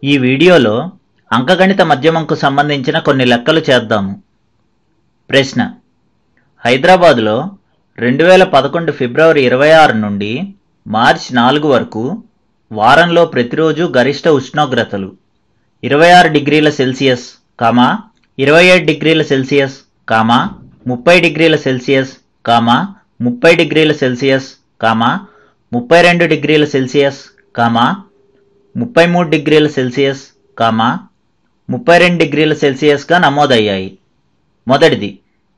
ఈ వీడియోలో అంకగణిత మధ్యమంకు సంబంధించిన కొన్ని లెక్కలు చేద్దాము. ప్రశ్న: హైదరాబాదులో 2011 ఫిబ్రవరి 26 నుండి మార్చి 4 వరకు వారంలో ప్రతిరోజు గరిష్ట ఉష్ణోగ్రతలు 26 డిగ్రీల సెల్సియస్, 27 డిగ్రీల సెల్సియస్, 30 డిగ్రీల సెల్సియస్, 30 డిగ్రీల సెల్సియస్, 32 డిగ్రీల సెల్సియస్, 33 డిగ్రీల సెల్సియస్, 32 డిగ్రీల సెల్సియస్గా నమోదయ్యాయి. మొదటిది,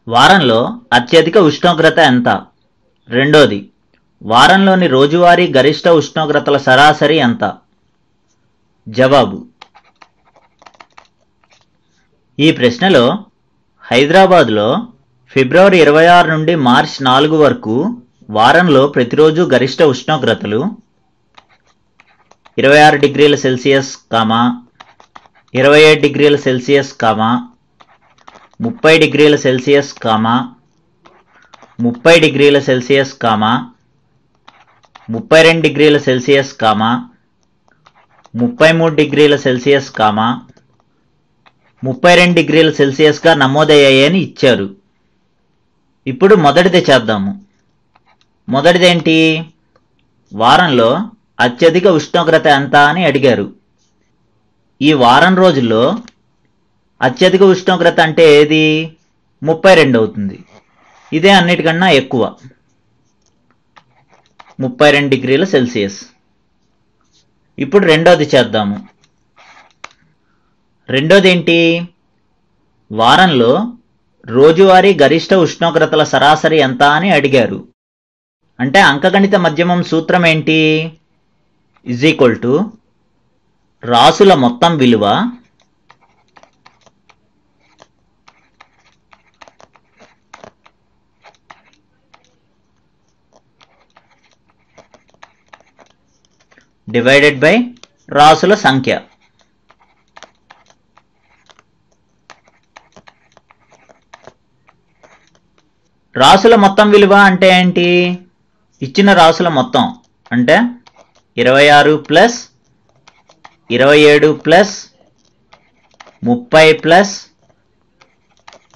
వారంలో అత్యధిక ఉష్ణోగ్రత ఎంత? రెండోది, వారంలోని రోజువారీ గరిష్ట ఉష్ణోగ్రతల సరాసరి ఎంత? జవాబు: ఈ ప్రశ్నలో హైదరాబాద్లో ఫిబ్రవరి 26 నుండి మార్చి 4 వరకు వారంలో ప్రతిరోజు గరిష్ట ఉష్ణోగ్రతలు 26 డిగ్రీల సెల్సియస్, 27 డిగ్రీల సెల్సియస్, 30 డిగ్రీల సెల్సియస్, 30 డిగ్రీల సెల్సియస్, 32 డిగ్రీల సెల్సియస్, 33 డిగ్రీల సెల్సియస్, 32 డిగ్రీల సెల్సియస్గా నమోదయ్యాయని ఇచ్చారు. ఇప్పుడు మొదటిది చేద్దాము. మొదటిదేంటి? వారంలో అత్యధిక ఉష్ణోగ్రత ఎంత అని అడిగారు. ఈ వారం రోజుల్లో అత్యధిక ఉష్ణోగ్రత అంటే ఏది? 32 అవుతుంది. ఇదే అన్నిటికన్నా ఎక్కువ, 32 డిగ్రీల సెల్సియస్. ఇప్పుడు రెండోది చేద్దాము. రెండోదేంటి? వారంలో రోజువారీ గరిష్ట ఉష్ణోగ్రతల సరాసరి ఎంత అని అడిగారు. అంటే అంకగణిత మధ్యమం సూత్రం ఏంటి? రాసుల మొత్తం విలువ డివైడెడ్ బై రాసుల సంఖ్య. రాసుల మొత్తం విలువ అంటే ఏంటి? ఇచ్చిన రాసుల మొత్తం అంటే 26 plus 27 plus 30 plus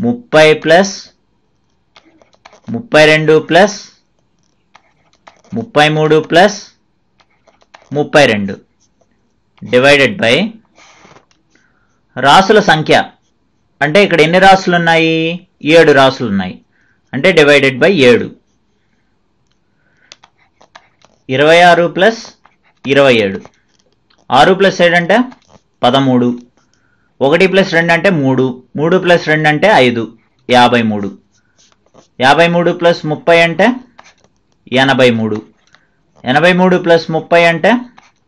30 plus 32 plus 33 plus 32 divided by రాసుల సంఖ్య. అంటే ఇక్కడ ఎన్ని రాసులు ఉన్నాయి? 7 రాసులు ఉన్నాయి. అంటే డివైడెడ్ బై 7. 26 ప్లస్ 27, 6 ప్లస్ 7 అంటే 13, 1 ప్లస్ 2 అంటే 3, 3 ప్లస్ 2 అంటే 5, 53, 53 ప్లస్ 30 అంటే 83, 83 ప్లస్ 30 అంటే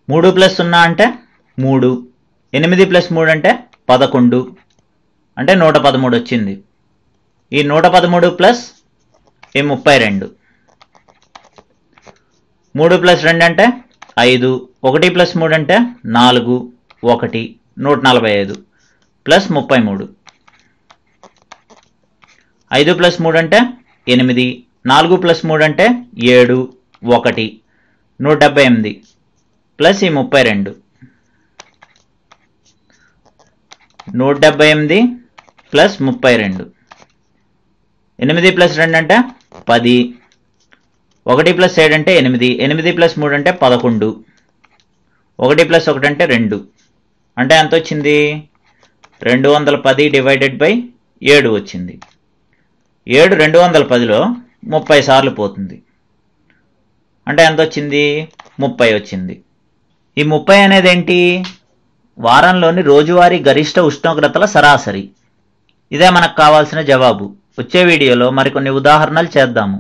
3 ప్లస్ 0 అంటే 3, 8 ప్లస్ 3 అంటే 11, అంటే 113 వచ్చింది. ఈ 113 ప్లస్ ఈ 32, 3 ప్లస్ 2 అంటే 5, 1 ప్లస్ 3 అంటే 4, 1, 145 ప్లస్ 33, 5 ప్లస్ 3 అంటే 8, 4 ప్లస్ 3 అంటే 7, 1, 178 ప్లస్ ఈ 32, 178 ప్లస్ 32, 8 ప్లస్ 2 అంటే 10, 1 ప్లస్ 7 అంటే 8, 8 ప్లస్ 3 అంటే 11, 1 ప్లస్ 1 అంటే 2, అంటే ఎంత వచ్చింది? 210 డివైడెడ్ బై 7 వచ్చింది. 7 210లో 30 సార్లు పోతుంది. అంటే ఎంత వచ్చింది? 30 వచ్చింది. ఈ 30 అనేది ఏంటి? వారంలోని రోజువారీ గరిష్ట ఉష్ణోగ్రతల సరాసరి. ఇదే మనకు కావాల్సిన జవాబు. వచ్చే వీడియోలో మరికొన్ని ఉదాహరణలు చేద్దాము.